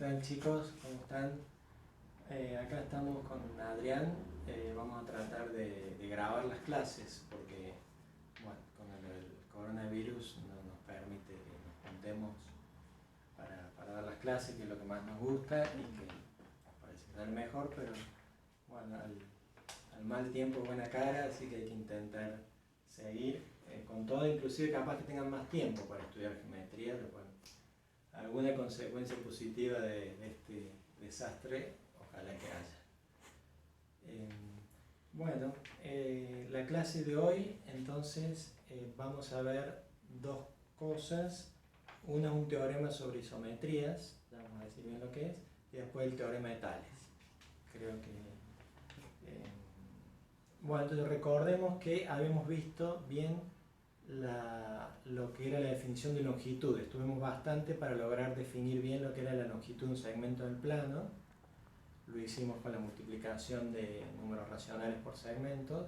tal, chicos? ¿Cómo están? Acá estamos con Adrián. Vamos a tratar de grabar las clases porque, bueno, con el coronavirus no nos permite que nos juntemos para dar las clases, que es lo que más nos gusta y que nos parece que sale mejor, pero bueno, al mal tiempo buena cara, así que hay que intentar seguir con todo, inclusive capaz que tengan más tiempo para estudiar geometría, lo cual alguna consecuencia positiva de este desastre, ojalá que haya. Bueno, la clase de hoy, entonces, vamos a ver dos cosas. Una es un teorema sobre isometrías, ya vamos a decir bien lo que es, y después el teorema de Tales. Creo que... bueno, entonces recordemos que habíamos visto bien lo que era la definición de longitud. Estuvimos bastante para lograr definir bien lo que era la longitud de un segmento del plano. Lo hicimos con la multiplicación de números racionales por segmentos,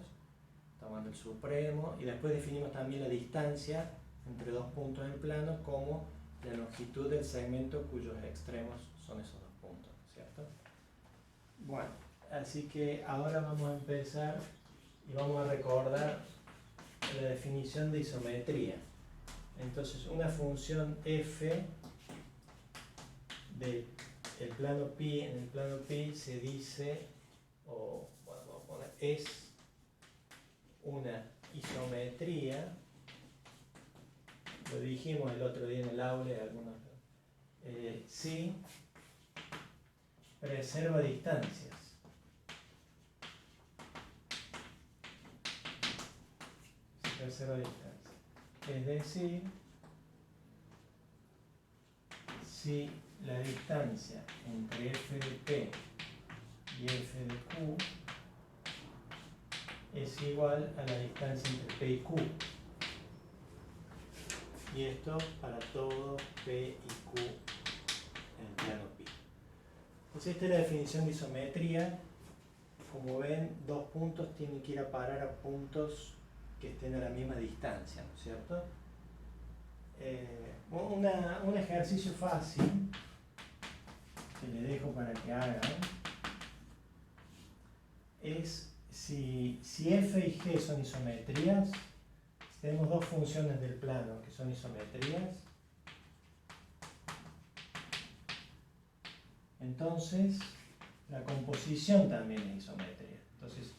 tomando el supremo, y después definimos también la distancia entre dos puntos del plano como la longitud del segmento cuyos extremos son esos dos puntos, ¿cierto? Bueno, así que ahora vamos a empezar y vamos a recordar la definición de isometría. Entonces, una función f del plano pi, en el plano pi se dice, o bueno, vamos a poner, es una isometría, lo dijimos el otro día en el aula, algunos, si preserva distancias. Preserva distancia. Es decir, si la distancia entre f de p y f de q es igual a la distancia entre p y q. Y esto para todo p y q en el plano pi. Entonces esta es la definición de isometría. Como ven, dos puntos tienen que ir a parar a puntos que estén a la misma distancia, ¿no es cierto? Un ejercicio fácil que le dejo para que hagan es si f y g son isometrías, si tenemos dos funciones del plano que son isometrías, entonces la composición también es isometría. Entonces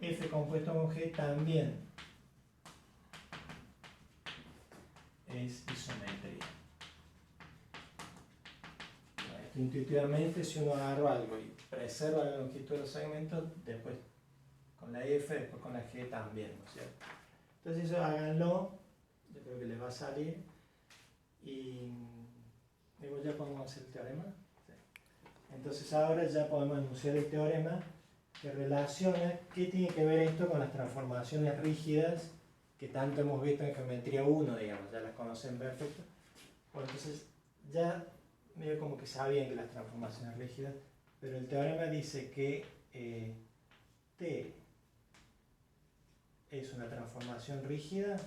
f compuesto con g también es isometría. Esto intuitivamente, si uno agarra algo y preserva la longitud de los segmentos, después con la f, después con la g también, ¿no es cierto? Entonces eso háganlo, yo creo que les va a salir. Y luego ya podemos hacer el teorema. Sí. Entonces ahora ya podemos enunciar el teorema que relaciona qué tiene que ver esto con las transformaciones rígidas que tanto hemos visto en geometría 1, digamos, ya las conocen perfecto. Bueno, entonces ya medio como que sabían que las transformaciones rígidas, pero el teorema dice que T es una transformación rígida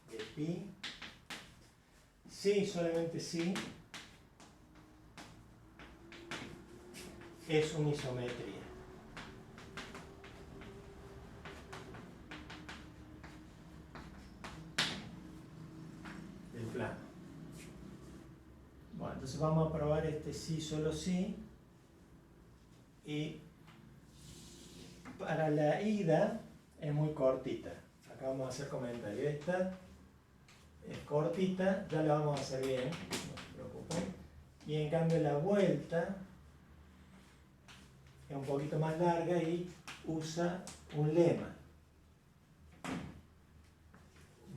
de pi, si, solamente si, es una isometría. Del plano. Bueno, entonces vamos a probar este sí, solo sí. Y para la ida es muy cortita. Acá vamos a hacer comentarios. Esta es cortita, ya la vamos a hacer bien, no se preocupen. Y en cambio la vuelta es un poquito más larga y usa un lema.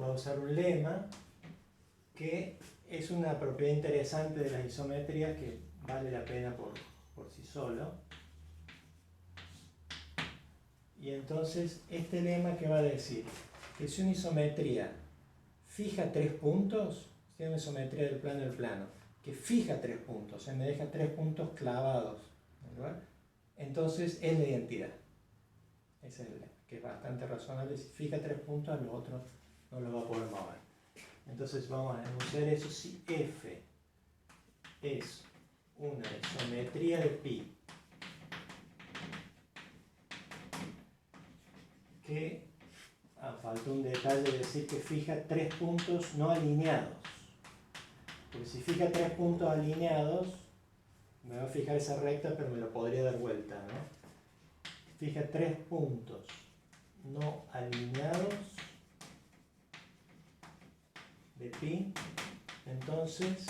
Va a usar un lema que es una propiedad interesante de las isometrías que vale la pena por sí solo. Y entonces este lema que va a decir que si una isometría fija 3 puntos, si es una isometría del plano, que fija 3 puntos, me deja 3 puntos clavados en el lugar, entonces es la identidad. Es el que es bastante razonable. Si fija 3 puntos, a los otros no los va a poder mover. Entonces vamos a enunciar eso. Si F es una isometría de pi que, falta un detalle, decir que fija 3 puntos no alineados. Porque si fija 3 puntos alineados, me va a fijar esa recta, pero me lo podría dar vuelta, ¿no? Fija 3 puntos no alineados de pi, entonces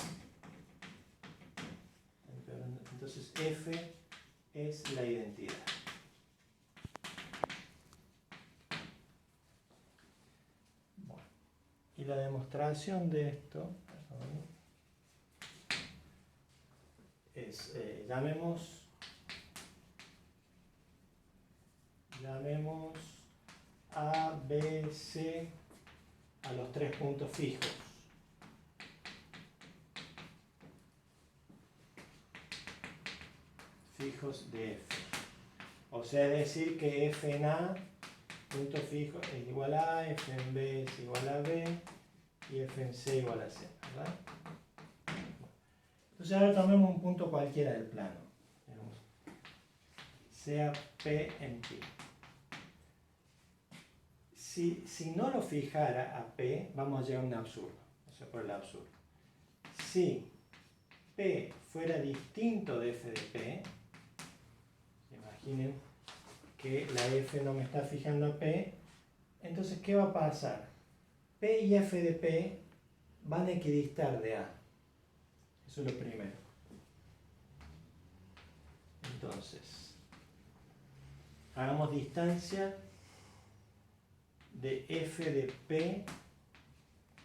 F es la identidad. Bueno, y la demostración de esto es, llamemos A, B, C a los 3 puntos fijos. Fijos de F. O sea, decir que F en A, punto fijo, es igual a A, F en B es igual a B y F en C igual a C, ¿verdad? Entonces ahora tomemos un punto cualquiera del plano. Sea P en Pi. Si no lo fijara a P, vamos a llegar a un absurdo. O sea, por el absurdo. Si P fuera distinto de F de P, imaginen que la F no me está fijando a P, entonces ¿qué va a pasar? P y F de P van a equidistar de A. Eso es lo primero. Entonces, hagamos distancia de F de P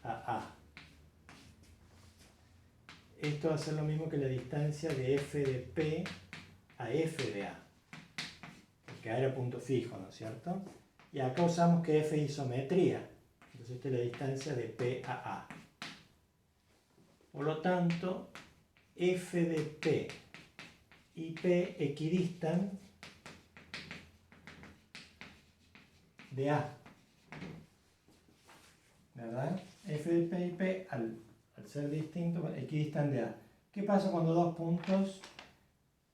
a A. Esto va a ser lo mismo que la distancia de F de P a F de A. Porque A era punto fijo, ¿no es cierto? Y acá usamos que F es isometría. Entonces esta es la distancia de P a A. Por lo tanto, F de P y P equidistan de A. ¿Verdad? F de P y P, al ser distintos, equidistan de A. ¿Qué pasa cuando dos puntos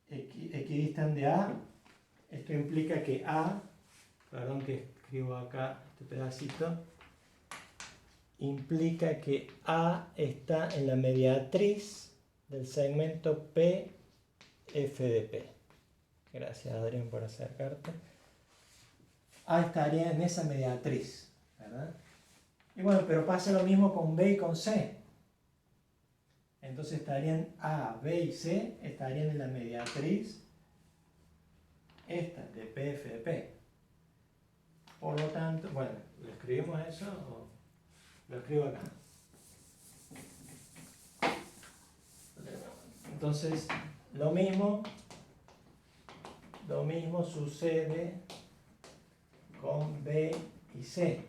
equidistan de A? Esto implica que A, perdón que escribo acá este pedacito, implica que A está en la mediatriz del segmento P, F de P. Gracias, Adrián, por acercarte. A estaría en esa mediatriz, ¿verdad? Y bueno, pero pasa lo mismo con B y con C. Entonces estarían A, B y C, estarían en la mediatriz esta de P, F de P. Por lo tanto, bueno, ¿lo escribimos eso o lo escribo acá? Entonces, lo mismo sucede con B y C.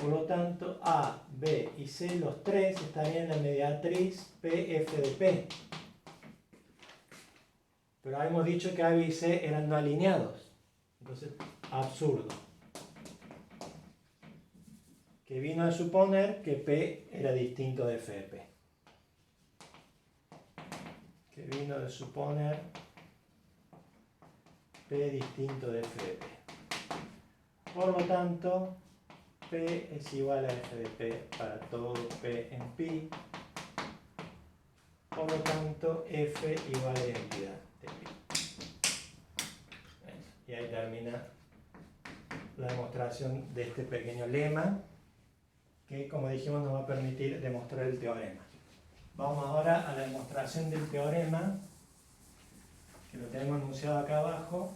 Por lo tanto, A, B y C, los tres estarían en la mediatriz P, F de P. Pero habíamos dicho que A, B y C eran no alineados. Entonces, absurdo. Que vino a suponer que P era distinto de F de P. Que vino a suponer P distinto de F de P. Por lo tanto, P es igual a F de P para todo P en pi. Por lo tanto, F igual a identidad de pi. Y ahí termina la demostración de este pequeño lema que, como dijimos, nos va a permitir demostrar el teorema. Vamos ahora a la demostración del teorema, que lo tenemos anunciado acá abajo.